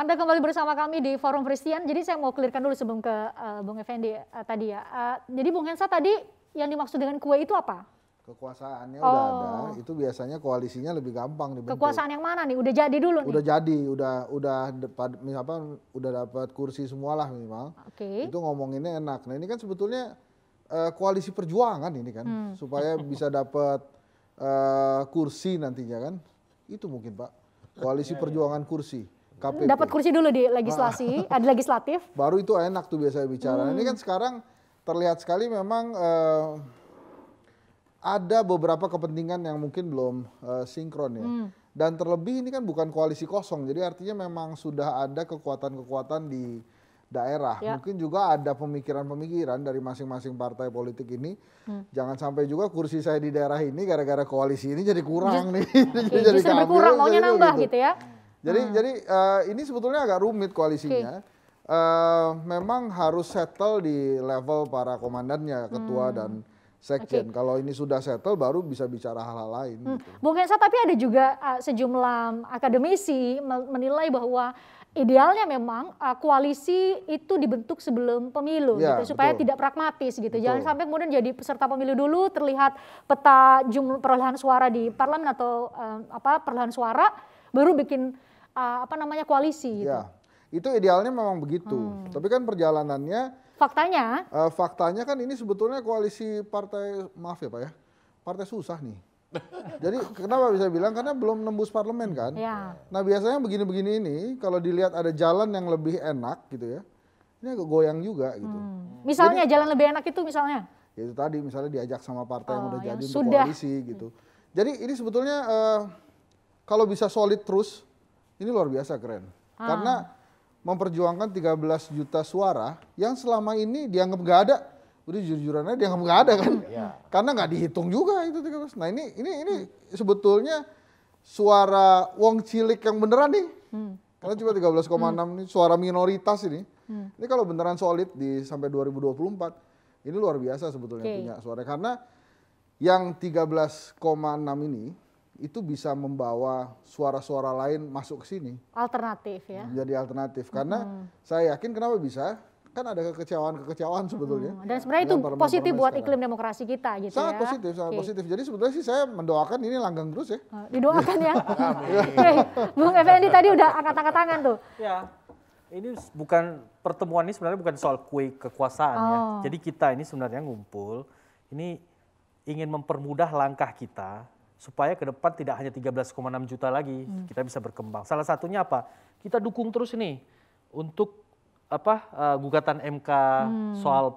Anda kembali bersama kami di Forum Christian. Jadi saya mau clearkan dulu sebelum ke Bung Effendi tadi ya. Jadi Bung Hensa tadi yang dimaksud dengan kue itu apa? Kekuasaannya udah ada, itu biasanya koalisinya lebih gampang dibentuk. Kekuasaan yang mana nih? Udah jadi dulu nih? Udah jadi, udah dapat kursi semua lah minimal. Oke. Itu ngomonginnya enak. Nah ini kan sebetulnya koalisi perjuangan ini kan, supaya bisa dapat kursi nantinya kan. Itu mungkin Pak, koalisi perjuangan kursi. KPP. Dapat kursi dulu di legislasi, ada legislatif. Baru itu enak tuh biasa bicara. Ini kan sekarang terlihat sekali memang ada beberapa kepentingan yang mungkin belum sinkron ya. Dan terlebih ini kan bukan koalisi kosong, jadi artinya memang sudah ada kekuatan-kekuatan di daerah. Ya. Mungkin juga ada pemikiran-pemikiran dari masing-masing partai politik ini. Jangan sampai juga kursi saya di daerah ini gara-gara koalisi ini jadi kurang nih. Jadi justru berkurang, maunya nambah gitu ya. Jadi ini sebetulnya agak rumit koalisinya. Memang harus settle di level para komandannya, ketua dan sekjen. Kalau ini sudah settle baru bisa bicara hal-hal lain. Gitu. Bung Hensa, tapi ada juga sejumlah akademisi menilai bahwa idealnya memang koalisi itu dibentuk sebelum pemilu Ya, gitu, supaya betul. tidak pragmatis gitu. Betul. Jangan sampai kemudian jadi peserta pemilu dulu terlihat peta jumlah perolehan suara di parlemen atau perolehan suara baru bikin koalisi gitu. Ya, itu idealnya memang begitu. Tapi kan perjalanannya faktanya kan ini sebetulnya koalisi partai, maaf ya Pak ya, partai susah nih. Jadi kenapa bisa bilang? Karena belum nembus parlemen kan. Ya. Nah biasanya begini-begini ini kalau dilihat ada jalan yang lebih enak gitu ya, ini agak goyang juga gitu. Misalnya jalan lebih enak itu misalnya? Ya itu tadi misalnya diajak sama partai yang udah yang jadi untuk sudah. koalisi gitu. Jadi ini sebetulnya kalau bisa solid terus, ini luar biasa keren. Karena memperjuangkan 13 juta suara yang selama ini dianggap nggak ada. Udah jujur-jujuran aja dianggap nggak ada kan. Karena nggak dihitung juga itu 13. Nah ini sebetulnya suara wong cilik yang beneran nih. Karena cuma 13,6 ini suara minoritas ini. Ini kalau beneran solid sampai 2024, ini luar biasa sebetulnya punya suara. Karena yang 13,6 ini itu bisa membawa suara-suara lain masuk ke sini. Alternatif ya. Jadi alternatif. Karena saya yakin kenapa bisa, kan ada kekecewaan sebetulnya. Dan sebenarnya itu positif buat iklim demokrasi kita gitu sangat ya. Positif, sangat positif. Jadi sebetulnya sih saya mendoakan ini langgeng terus ya. Didoakan ya. Oke, Bung Effendi tadi udah angkat-angkat tangan tuh. Ya, ini bukan pertemuan ini sebenarnya bukan soal kue kekuasaan ya. Jadi kita ini sebenarnya ngumpul, ini ingin mempermudah langkah kita supaya ke depan tidak hanya 13,6 juta lagi, kita bisa berkembang. Salah satunya apa? Kita dukung terus nih untuk gugatan MK soal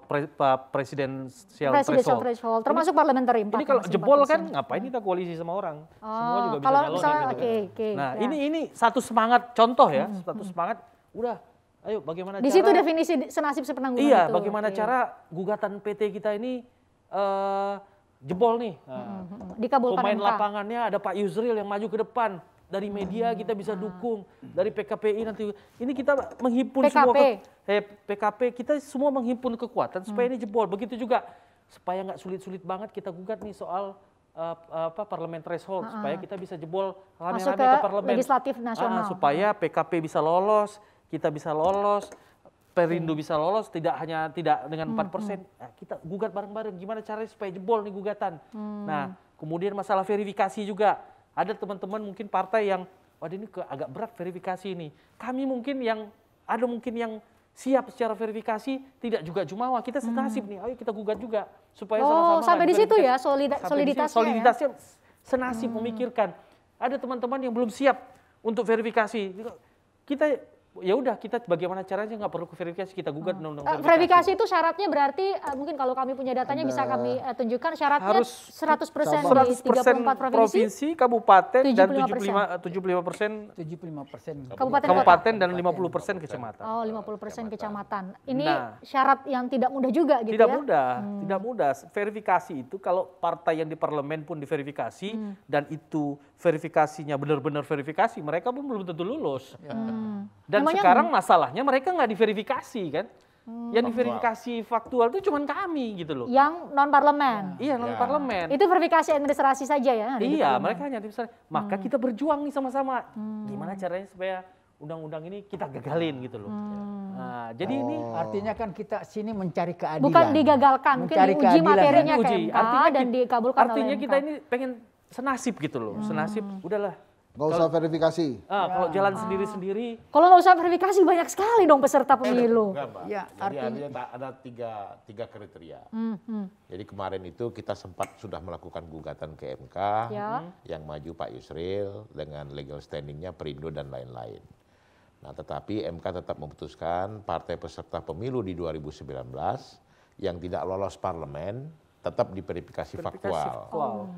presidensial threshold. Termasuk parliamentary impact. Ini kalau jebol kan ngapain kita koalisi sama orang? Semua juga bisa nyalonin gitu. Nah, ini satu semangat contoh ya, satu semangat udah ayo bagaimana di situ definisi senasib sepenanggungan itu. Iya, bagaimana cara gugatan PT kita ini jebol nih. Dikabulkan pemain MK. lapangannya ada Pak Yusril yang maju ke depan. Dari media kita bisa dukung, dari PKPI nanti. Ini kita menghimpun semua PKP, kita semua menghimpun kekuatan supaya ini jebol. Begitu juga supaya nggak sulit-sulit banget kita gugat nih soal parliament threshold supaya kita bisa jebol rame-rame ke parlemen. Legislatif nasional. Supaya PKP bisa lolos, kita bisa lolos. Perindo bisa lolos tidak dengan 4%. Nah, kita gugat bareng-bareng gimana caranya supaya jebol nih gugatan. Nah, kemudian masalah verifikasi juga. Ada teman-teman mungkin partai yang waduh ini agak berat verifikasi ini. Kami mungkin yang siap secara verifikasi, tidak juga jumawa. Kita senasib nih, ayo kita gugat juga supaya sama-sama. Sampai di situ ya soliditasnya. Soliditasnya senasib memikirkan. Ada teman-teman yang belum siap untuk verifikasi. Kita ya udah kita bagaimana caranya nggak perlu verifikasi, kita gugat undang-undang verifikasi itu syaratnya berarti mungkin kalau kami punya datanya bisa kami tunjukkan syaratnya harus 100% di 34 provinsi, kabupaten dan 75% kabupaten dan 50% kecamatan. Oh, 50% kecamatan. Ini syarat yang tidak mudah juga gitu tidak ya. Tidak mudah. Verifikasi itu kalau partai yang di parlemen pun diverifikasi dan itu verifikasinya benar-benar verifikasi, mereka pun belum tentu lulus. Dan sekarang masalahnya mereka nggak diverifikasi kan. Yang diverifikasi faktual itu cuma kami gitu loh. Yang non parlemen. Iya, non parlemen. Itu verifikasi administrasi saja ya. Iya, mereka hanya administrasi. Maka kita berjuang nih sama-sama. Gimana caranya supaya undang-undang ini kita gagalin gitu loh. Nah, jadi ini Artinya kan kita sini mencari keadilan. Bukan digagalkan, mungkin Mencari diuji keadilan, materinya kan? ke Uji. MK dan dikabulkan oleh artinya MK. kita ini pengen senasib gitu loh, senasib. Udahlah. Nggak usah verifikasi. Kalau jalan sendiri-sendiri, Kalau nggak usah verifikasi banyak sekali dong peserta pemilu. Enggak, Mbak. Ya, Jadi artinya- ada tiga kriteria. Jadi kemarin itu kita sempat sudah melakukan gugatan ke MK, Ya. yang maju Pak Yusril dengan legal standingnya Perindo dan lain-lain. Nah, tetapi MK tetap memutuskan partai peserta pemilu di 2019 yang tidak lolos parlemen tetap diverifikasi faktual.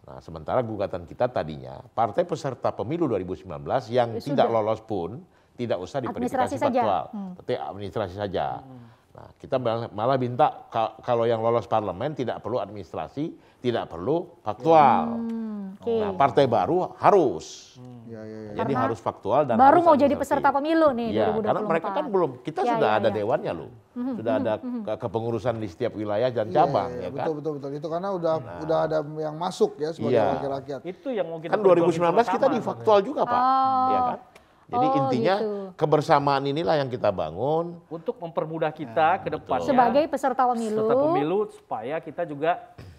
Nah, sementara gugatan kita tadinya partai peserta pemilu 2019 yang tidak lolos pun tidak usah diverifikasi Administrasi saja. faktual, tapi administrasi saja. Nah, kita malah minta kalau yang lolos parlemen tidak perlu administrasi, tidak perlu faktual. Oke. Nah, partai baru harus. Ya, ya, ya. Jadi harus faktual dan Baru harus mau jadi administrasi. peserta pemilu nih Iya, 2024. karena mereka kan belum, kita Ya, sudah ya, ada ya. dewannya loh. Sudah ada kepengurusan di setiap wilayah dan cabang, Iya, ya kan? betul, betul. Itu karena udah ada yang masuk ya sebagai Iya. wakil rakyat. itu yang mau kita Kan perjuangin 2019 kita bersama. di faktual juga, Pak. Ya kan? Jadi Oh, intinya gitu. kebersamaan inilah yang kita bangun. Untuk mempermudah kita ke depannya. Sebagai peserta pemilu. Peserta pemilu supaya kita juga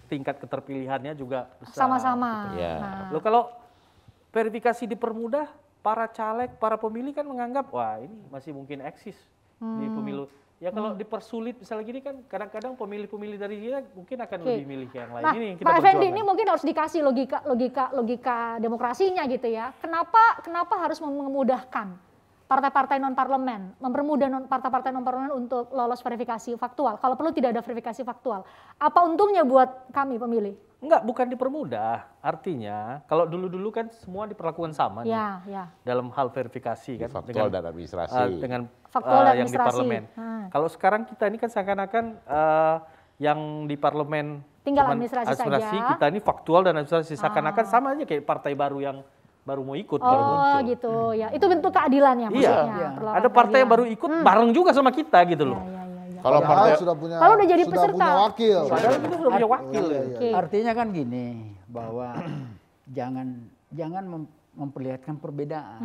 tingkat keterpilihannya juga besar. Sama-sama. Ya. Nah, Loh, kalau verifikasi dipermudah, para caleg, para pemilih kan menganggap, wah ini masih mungkin eksis di pemilu. Ya kalau dipersulit misalnya gini kan, kadang-kadang pemilih-pemilih dari dia mungkin akan Oke. lebih milih yang lain. Nah, Ini yang kita Pak Effendi perjuangkan. ini mungkin harus dikasih logika demokrasinya gitu ya. Kenapa harus memudahkan partai-partai non parlemen, mempermudah partai-partai non parlemen untuk lolos verifikasi faktual. Kalau perlu tidak ada verifikasi faktual. Apa untungnya buat kami pemilih? Enggak, bukan dipermudah. Artinya kalau dulu-dulu kan semua diperlakukan sama nih Ya, ya. dalam hal verifikasi kan Faktual dan administrasi. dengan Faktual dan yang di administrasi. parlemen. Kalau sekarang kita ini kan seakan-akan yang di parlemen Tinggal cuman administrasi saja. kita ini faktual dan administrasi seakan-akan sama aja kayak partai baru yang baru mau ikut baru Oh muncul. gitu ya. Itu bentuk keadilannya Iya. maksudnya. Iya. perlawanan Ada partai yang baru keadilan. ikut bareng juga sama kita gitu loh. Ya, ya, ya. Kalau Padahal partai Kalau udah jadi sudah peserta. punya wakil. Padahal kita sudah punya wakil. Iya, ya. iya. Oke. Artinya kan gini, bahwa jangan memperlihatkan perbedaan.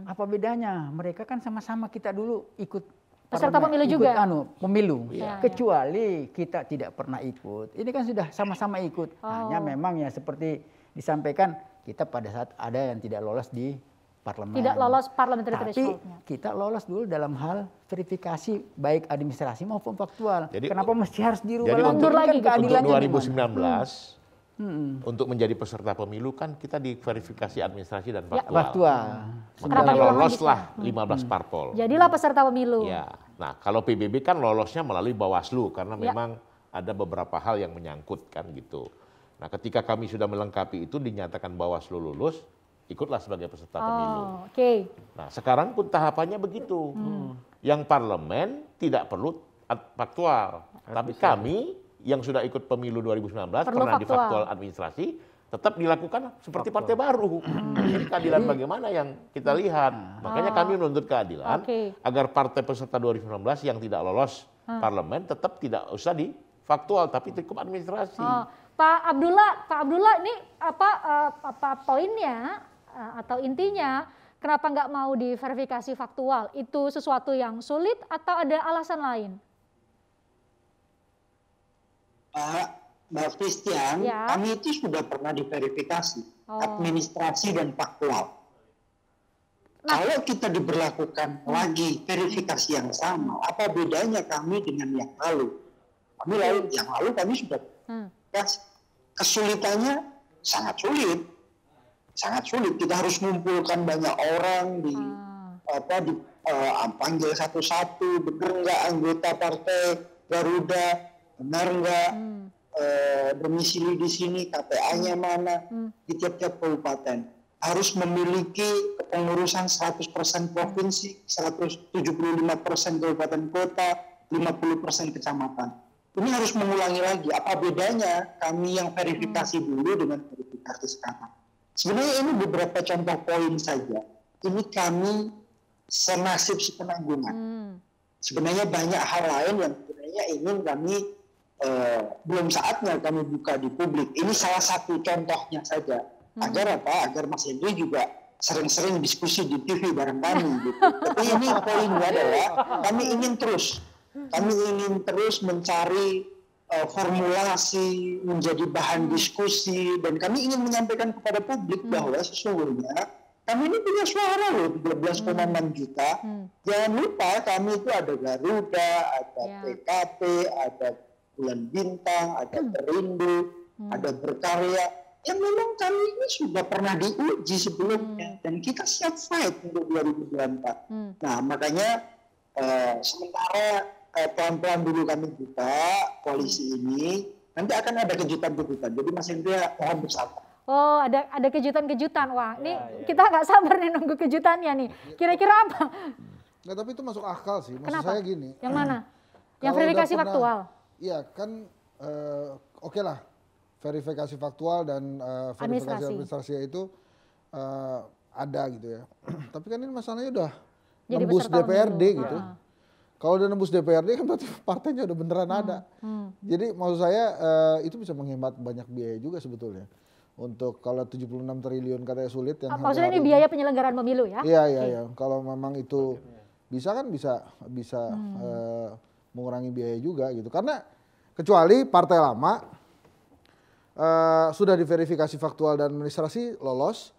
Apa bedanya? Mereka kan sama-sama kita dulu ikut Peserta parlemen, pemilu ikut juga? pemilu. Iya. Kecuali kita tidak pernah ikut. Ini kan sudah sama-sama ikut. Hanya memang ya seperti disampaikan, kita pada saat ada yang tidak lolos di parlemen. Tidak lolos parliamentary Tapi threshold-nya. kita lolos dulu dalam hal verifikasi baik administrasi maupun faktual. Jadi- Kenapa mesti harus dirubah Jadi lagi? Mundur Ini kan lagi gitu. untuk keadilannya 2019 gimana? untuk menjadi peserta pemilu kan kita diverifikasi administrasi dan faktual. Faktual. Kenapa Makanya diulang lagi loloslah 15 parpol. Jadilah peserta pemilu. Ya. Nah, kalau PBB kan lolosnya melalui Bawaslu karena Ya. memang ada beberapa hal yang menyangkut kan gitu. Nah, ketika kami sudah melengkapi itu dinyatakan Bawaslu lulus, ikutlah sebagai peserta pemilu. Oh, oke. Nah, sekarang pun tahapannya begitu. Yang parlemen tidak perlu faktual, tapi kami yang sudah ikut pemilu 2019 Perlu pernah di faktual. faktual administrasi tetap dilakukan seperti partai baru. Jadi keadilan bagaimana yang kita lihat. Makanya kami menuntut keadilan Oke. agar partai peserta 2019 yang tidak lolos parlemen tetap tidak usah di faktual tapi cukup administrasi. Oh, Pak Abdullah ini apa poinnya atau intinya kenapa nggak mau diverifikasi faktual? Itu sesuatu yang sulit atau ada alasan lain? Mbak Christian, Ya. kami itu sudah pernah diverifikasi administrasi dan faktual. Kalau kita diberlakukan lagi verifikasi yang sama, apa bedanya kami dengan yang lalu? Yang lalu kami sudah kesulitannya sangat sulit. Kita harus mengumpulkan banyak orang panggil satu-satu, bener nggak anggota partai Garuda, benar nggak domisili di sini, KPA-nya mana, di tiap-tiap kabupaten. Harus memiliki kepengurusan 100% provinsi, 175% kabupaten kota, 50% kecamatan. Ini harus mengulangi lagi. Apa bedanya kami yang verifikasi dulu dengan verifikasi sekarang? Sebenarnya ini beberapa contoh poin saja. Ini kami senasib sepenanggungan. Sebenarnya banyak hal lain yang sebenarnya ingin kami belum saatnya kami buka di publik. Ini salah satu contohnya saja. Agar Mas Hendri juga sering-sering diskusi di TV bareng kami gitu. Tapi ini poinnya adalah kami ingin terus mencari formulasi, menjadi bahan diskusi, dan kami ingin menyampaikan kepada publik bahwa sesungguhnya kami ini punya suara loh, 13,6 juta. Jangan lupa kami itu ada Garuda, ada PKP, ada Bulan Bintang, ada Perindo, ada Berkarya, yang memang kami ini sudah pernah diuji sebelumnya, dan kita siap fight untuk 2024. Nah, makanya sementara pelan-pelan dulu kami buka koalisi ini, nanti akan ada kejutan-kejutan. Jadi Mas Indra mohon bersabar. Oh, ada kejutan-kejutan. Wah, ini kita nggak sabar nih nunggu kejutannya nih. Kira-kira apa? Nggak, tapi itu masuk akal sih. Maksud Kenapa? saya gini. Yang mana? Yang Kalau verifikasi udah pernah- faktual. Iya kan, oke lah, verifikasi faktual dan verifikasi administrasi itu ada gitu ya. Tapi kan ini masalahnya udah Jadi nembus peserta DPRD pemilu. gitu. Kalau udah nembus DPRD kan berarti partainya udah beneran ada. Jadi maksud saya itu bisa menghemat banyak biaya juga sebetulnya. Untuk kalau 76 triliun katanya sulit yang Maksudnya ini hari biaya penyelenggaraan pemilu ya? Iya. Kalau memang itu bisa kan bisa mengurangi biaya juga gitu. Karena kecuali partai lama sudah diverifikasi faktual dan administrasi lolos,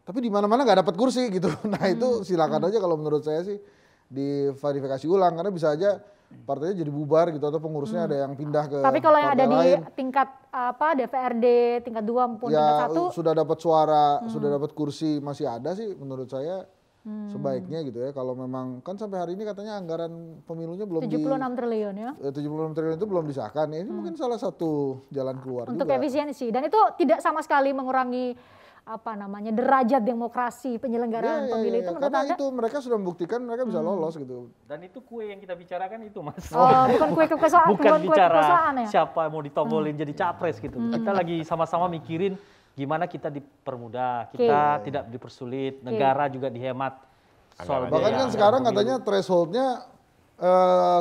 tapi di mana-mana nggak dapat kursi gitu. Nah itu silakan aja kalau menurut saya sih diverifikasi ulang, karena bisa aja partainya jadi bubar gitu atau pengurusnya ada yang pindah ke Tapi kalau yang ada partai di lain. tingkat DPRD, tingkat 2 maupun tingkat Ya 1, sudah dapat suara, sudah dapat kursi masih ada sih menurut saya sebaiknya gitu ya. Kalau memang kan sampai hari ini katanya anggaran pemilunya belum 76 triliun ya. 76 triliun itu belum disahkan. Ini mungkin salah satu jalan keluar Untuk juga. efisiensi. Dan itu tidak sama sekali mengurangi derajat demokrasi penyelenggaraan pemilu itu menurut Karena Anda? itu mereka sudah membuktikan mereka bisa lolos gitu. Dan itu kue yang kita bicarakan itu, Mas. Oh, bukan kue kekuasaan, Bukan kue bicara kekuasaan ya. siapa mau ditobolin jadi capres gitu. Kita lagi sama-sama mikirin gimana kita dipermudah, kita tidak dipersulit, negara juga dihemat. Soal Bahkan biaya kan sekarang pemilu. katanya thresholdnya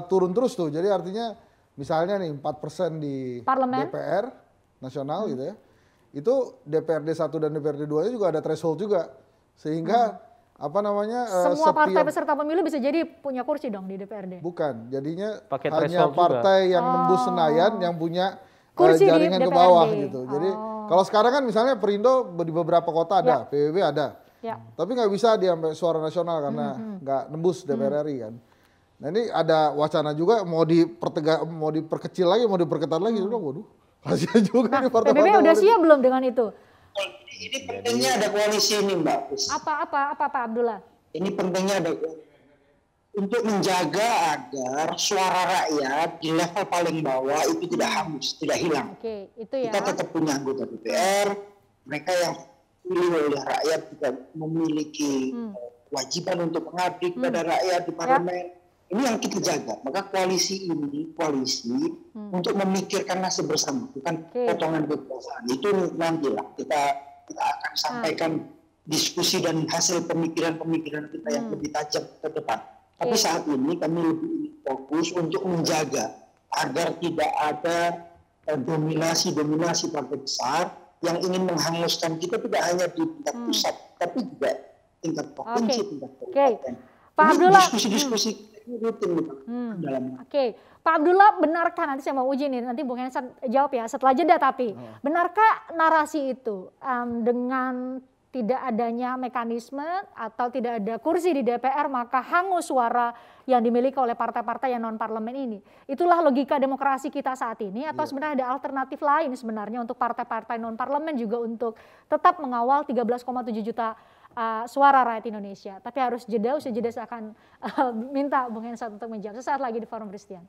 turun terus tuh. Jadi artinya misalnya nih 4% di Parlemen. DPR nasional gitu ya. Itu DPRD 1 dan DPRD 2-nya juga ada threshold juga. Sehingga Semua partai peserta pemilu bisa jadi punya kursi dong di DPRD. bukan, jadinya Pakai hanya threshold juga. partai yang nembus Senayan yang punya Kursi di jaringan ke DPRD. bawah gitu. Jadi kalau sekarang kan misalnya Perindo di beberapa kota ada, PBB ada. Ya. Tapi nggak bisa dia sampai suara nasional karena nggak nembus DPR RI kan. Nah ini ada wacana juga mau diperkecil lagi, mau diperketat lagi. Waduh, kasihan juga nih partai-partai PBB udah politik. siap belum dengan itu? Ini pentingnya ada koalisi ini, Mbak Pus. Apa Pak Abdullah? Ini pentingnya ada untuk menjaga agar suara rakyat di level paling bawah itu tidak hangus, tidak hilang. Oke, itu ya. Kita tetap punya anggota DPR, mereka yang dipilih oleh rakyat juga memiliki kewajiban untuk mengabdi kepada rakyat di parlemen. Ini yang kita jaga. Maka koalisi ini untuk memikirkan nasib bersama, bukan potongan kekuasaan. Itu nantilah kita akan sampaikan diskusi dan hasil pemikiran-pemikiran kita yang lebih tajam ke depan. Tapi saat ini kami lebih fokus untuk menjaga agar tidak ada dominasi partai besar yang ingin menghanguskan kita, tidak hanya di tingkat pusat, tapi juga tingkat provinsi, tingkat kabupaten. Pak Abdullah, diskusi rutin dalam. Oke, Pak Abdullah, benarkah, nanti saya mau uji nih, nanti Bung Hensan jawab ya setelah jeda, tapi benarkah narasi itu dengan tidak adanya mekanisme atau tidak ada kursi di DPR maka hangus suara yang dimiliki oleh partai-partai yang non parlemen ini? Itulah logika demokrasi kita saat ini, atau sebenarnya ada alternatif lain sebenarnya untuk partai-partai non parlemen juga untuk tetap mengawal 13,7 juta suara rakyat Indonesia? Tapi harus jeda, usai jeda saya akan minta Bung Hensan untuk menjawab sesaat lagi di Forum Christian.